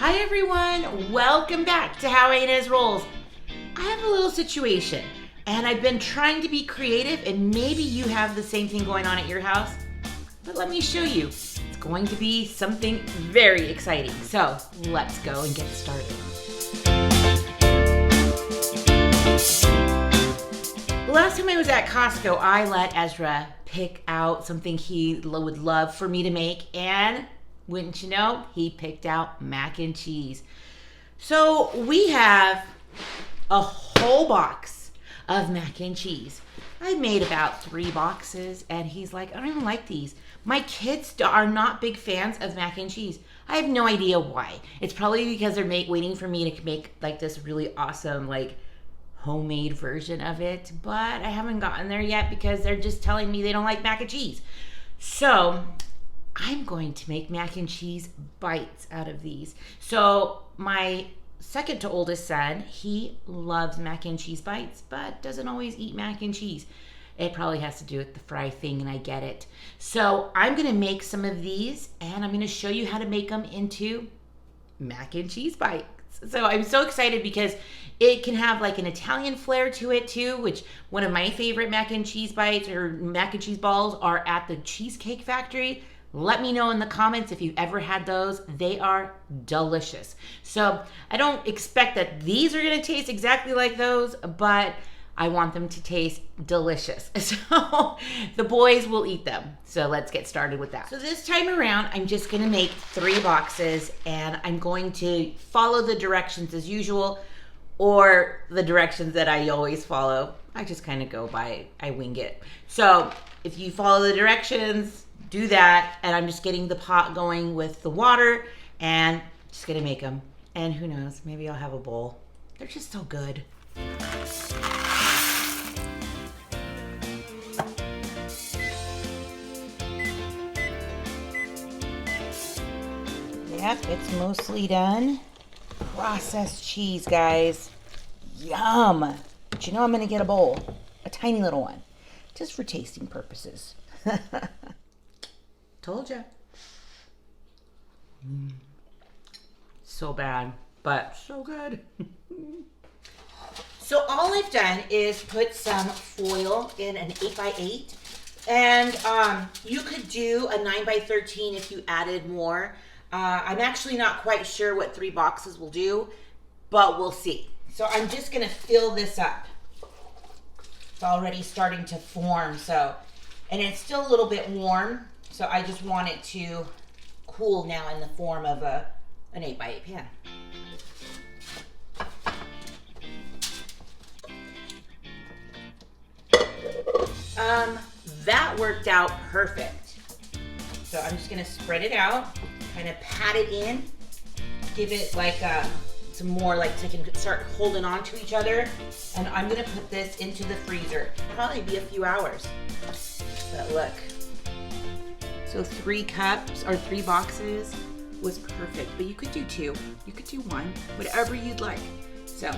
Hi everyone, welcome back to How Ines Rolls. I have a little situation and I've been trying to be creative, and maybe you have the same thing going on at your house, but let me show you. It's going to be something very exciting. So let's go and get started. The last time I was at Costco, I let Ezra pick out something he would love for me to make, and wouldn't you know, he picked out mac and cheese. So we have a whole box of mac and cheese. I made about 3 boxes, and he's like, I don't even like these. My kids are not big fans of mac and cheese. I have no idea why. It's probably because they're waiting for me to make like this really awesome like homemade version of it, but I haven't gotten there yet because they're just telling me they don't like mac and cheese. So I'm going to make mac and cheese bites out of these. So my second to oldest son, he loves mac and cheese bites, but doesn't always eat mac and cheese. It probably has to do with the fry thing, and I get it. So I'm gonna make some of these, and I'm gonna show you how to make them into mac and cheese bites. So I'm so excited because it can have like an Italian flair to it too, which one of my favorite mac and cheese bites or mac and cheese balls are at the Cheesecake Factory. Let me know in the comments if you've ever had those. They are delicious. So I don't expect that these are gonna taste exactly like those, but I want them to taste delicious. So the boys will eat them. So let's get started with that. So this time around, I'm just gonna make 3 boxes, and I'm going to follow the directions as usual, or the directions that I always follow. I just kind of go by, I wing it. So if you follow the directions, do that, and I'm just getting the pot going with the water and just gonna make them. And who knows, maybe I'll have a bowl. They're just so good. Yep, it's mostly done. Processed cheese, guys. Yum. But you know I'm gonna get a bowl, a tiny little one, just for tasting purposes. Told ya. So bad, but so good. So all I've done is put some foil in an 8x8, and you could do a 9x13 if you added more. I'm actually not quite sure what 3 boxes will do, but we'll see. So I'm just gonna fill this up. It's already starting to form, so, and it's still a little bit warm. So I just want it to cool now in the form of an 8x8 pan. That worked out perfect. So I'm just gonna spread it out, kind of pat it in, give it like some more, like so it can start holding on to each other. And I'm gonna put this into the freezer. Probably be a few hours, but look. So 3 cups or 3 boxes was perfect, but you could do 2, you could do 1, whatever you'd like. So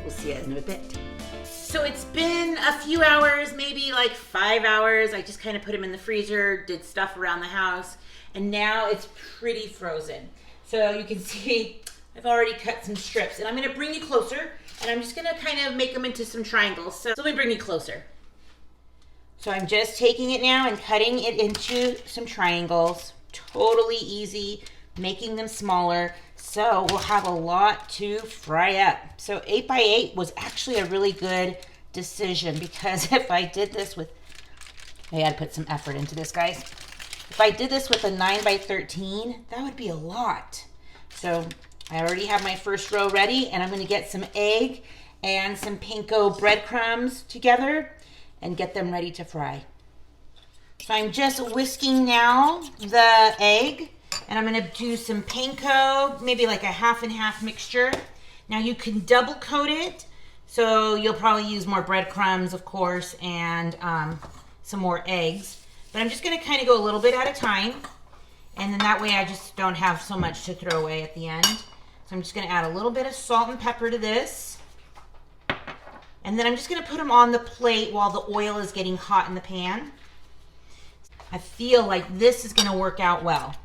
we'll see it in a bit. So it's been a few hours, maybe like 5 hours. I just kind of put them in the freezer, did stuff around the house, and now it's pretty frozen. So you can see I've already cut some strips, and I'm gonna bring you closer, and I'm just gonna kind of make them into some triangles. So let me bring you closer. So I'm just taking it now and cutting it into some triangles. Totally easy, making them smaller. So we'll have a lot to fry up. So 8x8 was actually a really good decision, because if I did this with, I had to put some effort into this, guys. If I did this with a 9x13, that would be a lot. So I already have my first row ready, and I'm gonna get some egg and some panko breadcrumbs together and get them ready to fry. So I'm just whisking now the egg, and I'm gonna do some panko, maybe like a half and half mixture. Now you can double coat it, so you'll probably use more breadcrumbs, of course, and some more eggs. But I'm just gonna kind of go a little bit at a time, and then that way I just don't have so much to throw away at the end. So I'm just gonna add a little bit of salt and pepper to this. And then I'm just gonna put them on the plate while the oil is getting hot in the pan. I feel like this is gonna work out well.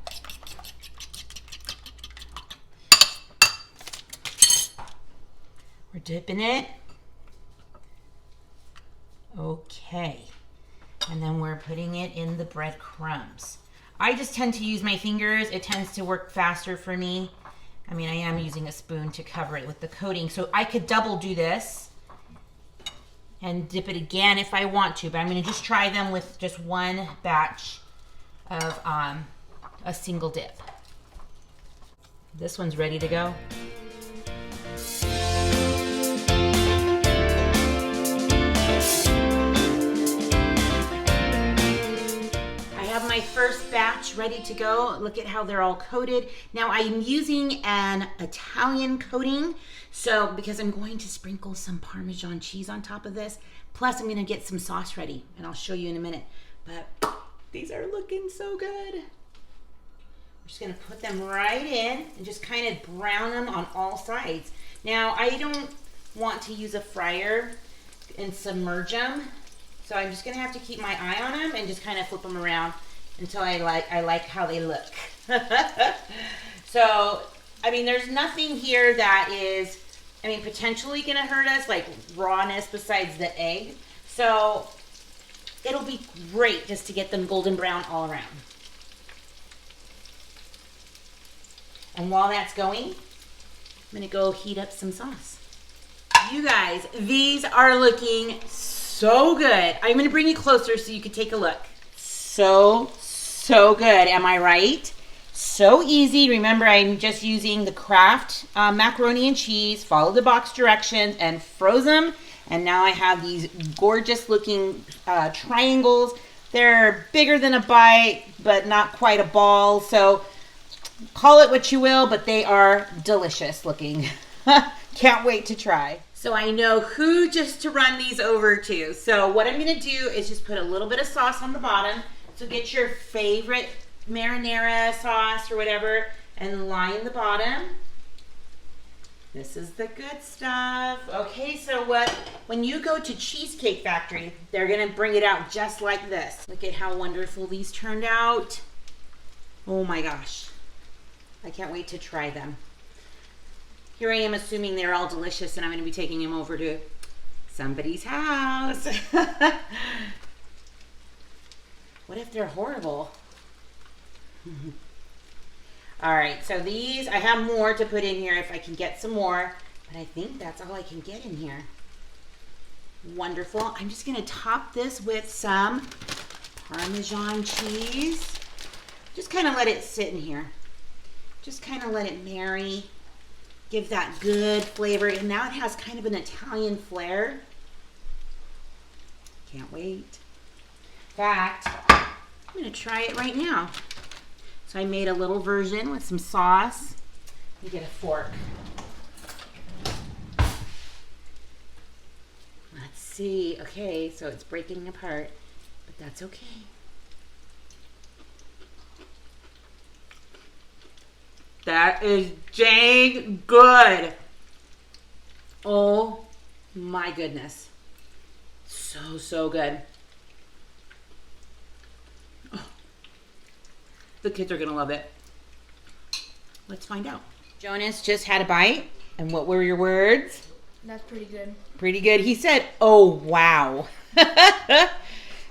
We're dipping it. Okay. And then we're putting it in the breadcrumbs. I just tend to use my fingers. It tends to work faster for me. I mean, I am using a spoon to cover it with the coating. So I could double do this and dip it again if I want to. But I'm going to just try them with just one batch of a single dip. This one's ready to go. My first batch ready to go. Look at how they're all coated. Now I'm using an Italian coating, so because I'm going to sprinkle some Parmesan cheese on top of this. Plus I'm going to get some sauce ready, and I'll show you in a minute. But these are looking so good. We're just going to put them right in and just kind of brown them on all sides. Now I don't want to use a fryer and submerge them, so I'm just going to have to keep my eye on them and just kind of flip them around until I like how they look. So, I mean, there's nothing here that is, I mean, potentially gonna hurt us, like rawness besides the egg. So, it'll be great just to get them golden brown all around. And while that's going, I'm gonna go heat up some sauce. You guys, these are looking so good. I'm gonna bring you closer so you can take a look. So good, am I right? So easy. Remember, I'm just using the Kraft macaroni and cheese, follow the box directions, and froze them. And now I have these gorgeous looking triangles. They're bigger than a bite, but not quite a ball. So call it what you will, but they are delicious looking. Can't wait to try. So I know who just to run these over to. So what I'm gonna do is just put a little bit of sauce on the bottom. So get your favorite marinara sauce or whatever and line the bottom. This is the good stuff. Okay, so when you go to Cheesecake Factory, they're gonna bring it out just like this. Look at how wonderful these turned out. Oh my gosh. I can't wait to try them. Here I am assuming they're all delicious and I'm gonna be taking them over to somebody's house. What if they're horrible? All right, so these, I have more to put in here if I can get some more, but I think that's all I can get in here. Wonderful. I'm just gonna top this with some Parmesan cheese. Just kind of let it sit in here. Just kind of let it marry, give that good flavor, and now it has kind of an Italian flair. Can't wait. In fact, I'm gonna try it right now. So I made a little version with some sauce. Let me get a fork. Let's see. Okay, so it's breaking apart, but that's okay. That is dang good. Oh my goodness. So good. The kids are gonna love it. Let's find out. Jonas just had a bite, and what were your words? That's pretty good. Pretty good. He said, oh, wow.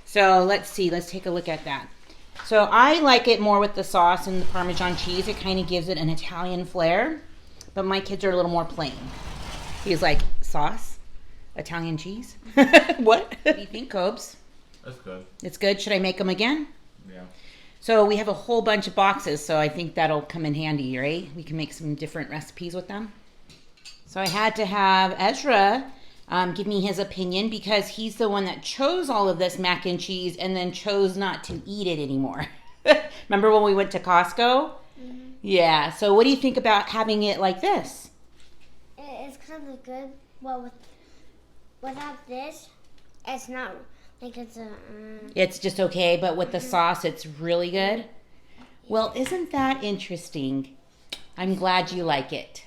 So let's see. Let's take a look at that. So I like it more with the sauce and the Parmesan cheese. It kind of gives it an Italian flair, but my kids are a little more plain. He's like, sauce? Italian cheese? What do you think, Cobes? That's good. It's good. Should I make them again? Yeah. So we have a whole bunch of boxes, so I think that'll come in handy, right? We can make some different recipes with them. So I had to have Ezra give me his opinion because he's the one that chose all of this mac and cheese and then chose not to eat it anymore. Remember when we went to Costco? Mm-hmm. Yeah, so what do you think about having it like this? It's kind of good. Well, without this, it's not... It's just okay, but with the sauce, it's really good. Well, isn't that interesting? I'm glad you like it.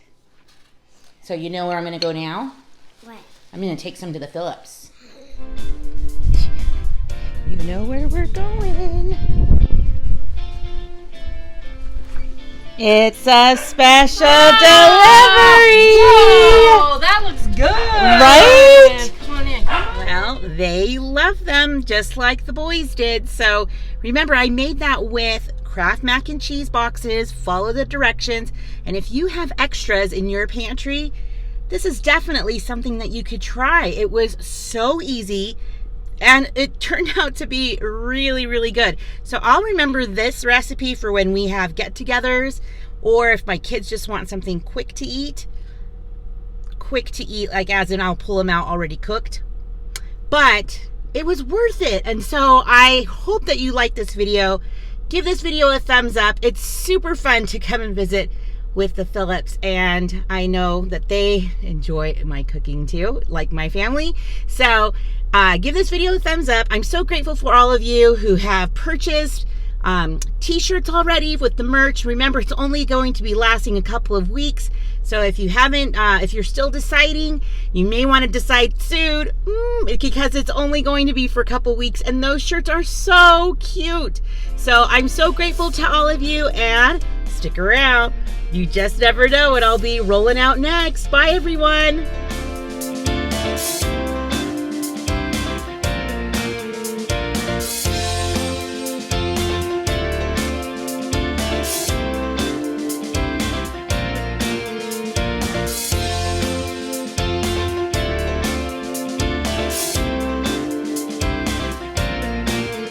So you know where I'm going to go now? What? I'm going to take some to the Phillips. You know where we're going. It's a special delivery. Whoa, that looks good. Right? Come on in. Come on. Well, they love them just like the boys did. So remember, I made that with Kraft mac and cheese boxes. Follow the directions. And if you have extras in your pantry, this is definitely something that you could try. It was so easy. And it turned out to be really, really good. So I'll remember this recipe for when we have get-togethers, or if my kids just want something quick to eat, like as in I'll pull them out already cooked. But it was worth it. And so I hope that you like this video. Give this video a thumbs up. It's super fun to come and visit with the Phillips, and I know that they enjoy my cooking too, like my family. So give this video a thumbs up. I'm so grateful for all of you who have purchased t-shirts already with the merch. Remember, it's only going to be lasting a couple of weeks. So if you haven't, if you're still deciding, you may want to decide soon, because it's only going to be for a couple weeks, and those shirts are so cute. So I'm so grateful to all of you, and stick around. You just never know what I'll be rolling out next. Bye, everyone.